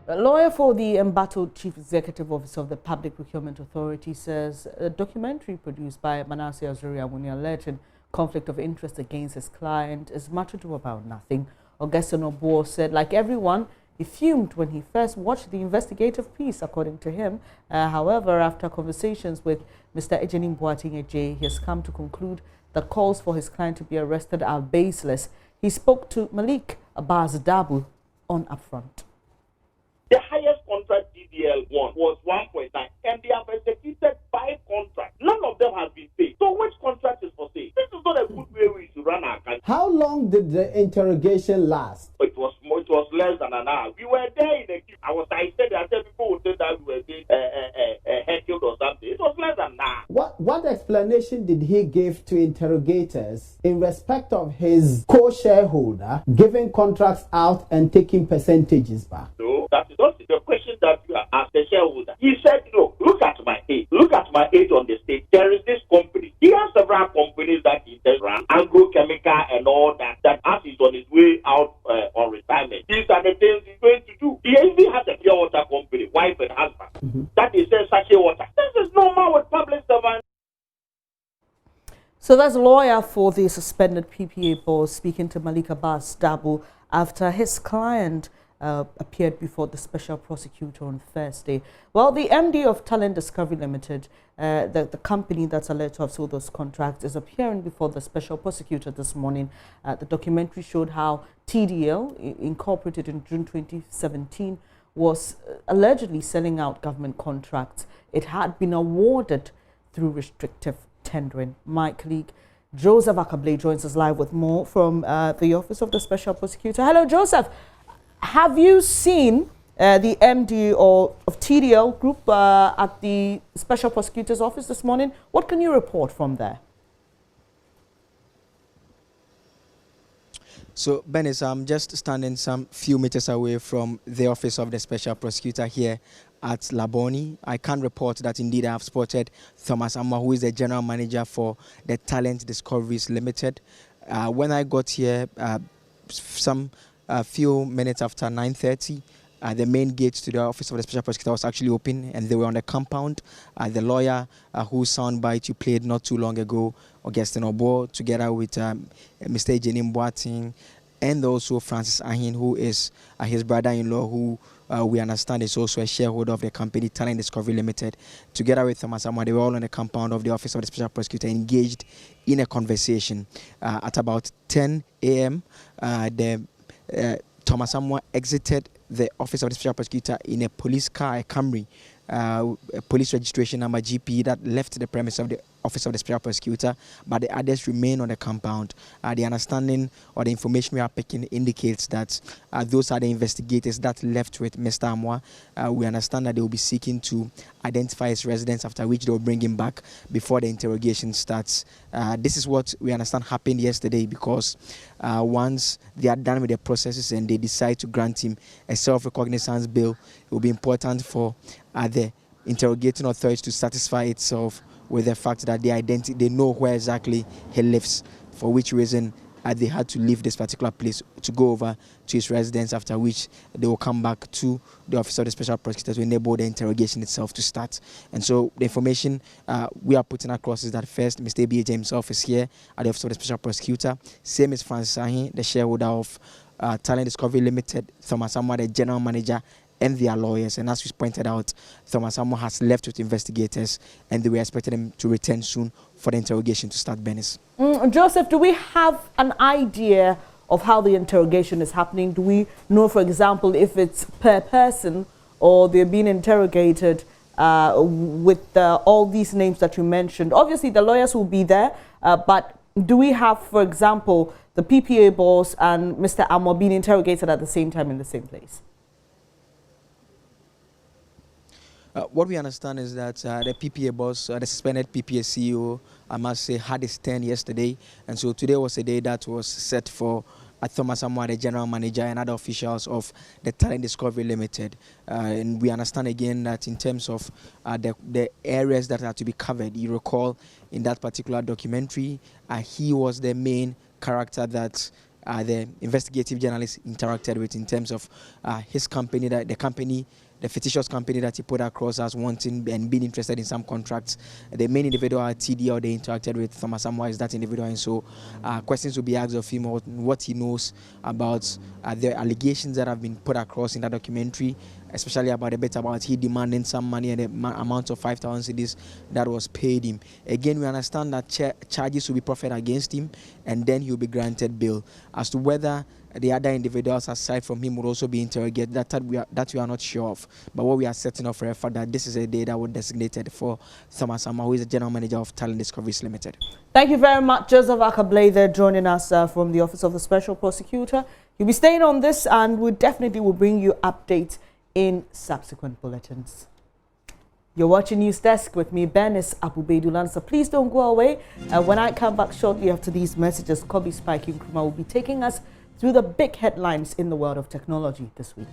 A lawyer for the embattled Chief Executive Officer of the Public Procurement Authority says a documentary produced by Manasseh Azuri alleging conflict of interest against his client is much ado about nothing. Augustine Obuo said, like everyone, he fumed when he first watched the investigative piece, according to him. However, after conversations with Mr. Ejenim Boateng Eje, he has come to conclude that calls for his client to be arrested are baseless. He spoke to Malik Abbas Dabu on Upfront. The highest contract DDL won was 1.9, and they have executed 5 contracts. None of them has been paid. So which contract is for sale? This is not a good way we should run our country. How long did the interrogation last? It was less than an hour. We were there in the queue. I said people would say that we were being heckled or something. It was less than an hour. What explanation did he give to interrogators in respect of his co-shareholder giving contracts out and taking percentages back? No, that is not the question that you are asked the shareholder. He said, no, look at my age. Look at my age on the stage. There is this company. He has several companies that he does run, agrochemical and all that, as he's on his way out on retirement. These are the things he's going to do. He even has a pure water company, wife and husband, that he sells sachet water. This is normal with public servants. So that's a lawyer for the suspended PPA boss speaking to Malik Abbas Dabu after his client appeared before the special prosecutor on Thursday. Well, the MD of Talent Discovery Limited, the company that's alleged to have sold those contracts, is appearing before the special prosecutor this morning. The documentary showed how TDL, incorporated in June 2017, was allegedly selling out government contracts. It had been awarded through restrictive tendering. My colleague Joseph Akable joins us live with more from the Office of the Special Prosecutor. Hello, Joseph. Have you seen the MD of TDL Group at the Special Prosecutor's Office this morning? What can you report from there? So, Benis, I'm just standing some few meters away from the Office of the Special Prosecutor here at Laboni. I can report that indeed I have spotted Thomas Amma, who is the General Manager for the Talent Discoveries Limited. When I got here, a few minutes after 9:30, the main gate to the Office of the Special Prosecutor was actually open, and they were on the compound. The lawyer whose soundbite you played not too long ago, Augustine Obuo, together with Mr. Ejenim Boateng, and also Francis Ahin, who is his brother-in-law, who we understand is also a shareholder of the company Talent Discovery Limited. Together with Thomas Amma, they were all on the compound of the Office of the Special Prosecutor, engaged in a conversation. At about 10 a.m., Thomas Amma exited the Office of the Special Prosecutor in a police car, a Camry, a police registration number GP, that left the premise of the Office of the Special Prosecutor, but the others remain on the compound. The understanding or the information we are picking indicates that those are the investigators that left with Mr. Amma. We understand that they will be seeking to identify his residence, after which they will bring him back before the interrogation starts. This is what we understand happened yesterday, because once they are done with the processes and they decide to grant him a self-recognizance bail, it will be important for the interrogating authorities to satisfy itself with the fact that they know where exactly he lives, for which reason they had to leave this particular place to go over to his residence, after which they will come back to the Office of the Special Prosecutor to enable the interrogation itself to start. And so the information we are putting across is that first, Mr. ABJ himself is here at the Office of the Special Prosecutor. Same as Francis Ahin, the shareholder of Talent Discovery Limited, Thomas Amma, the General Manager, and their lawyers. And as we pointed out, Thomas Amma has left with investigators, and they were expecting him to return soon for the interrogation to start, Benis. Joseph, do we have an idea of how the interrogation is happening? Do we know, for example, if it's per person or they're being interrogated with all these names that you mentioned? Obviously, the lawyers will be there, but do we have, for example, the PPA boss and Mr. Amma being interrogated at the same time in the same place? What we understand is that the PPA boss, the suspended PPA CEO, I must say, had his turn yesterday. And so today was a day that was set for Thomas Amma, the General Manager, and other officials of the Talent Discovery Limited. And we understand again that in terms of the areas that are to be covered, you recall in that particular documentary, he was the main character that the investigative journalist interacted with in terms of his company, the fictitious company that he put across as wanting and being interested in some contracts. The main individual at TD or they interacted with Thomas Samoa is that individual, and so questions will be asked of him on what he knows about the allegations that have been put across in that documentary, especially about a bit about he demanding some money and the amount of 5,000 cedis that was paid him. Again, we understand that charges will be proffered against him, and then he will be granted bail. As to whether the other individuals aside from him would also be interrogated, that we are not sure of. But what we are certain of for a fact that this is a day that was designated for Thomas Sama, who is the general manager of Talent Discoveries Limited. Thank you very much, Joseph Akable, there joining us from the Office of the Special Prosecutor. You'll be staying on this, and we definitely will bring you updates in subsequent bulletins. You're watching News Desk with me, Benis Abubedulan. So please don't go away. When I come back shortly after these messages, Kobe Spike Nkrumah will be taking us through the big headlines in the world of technology this week.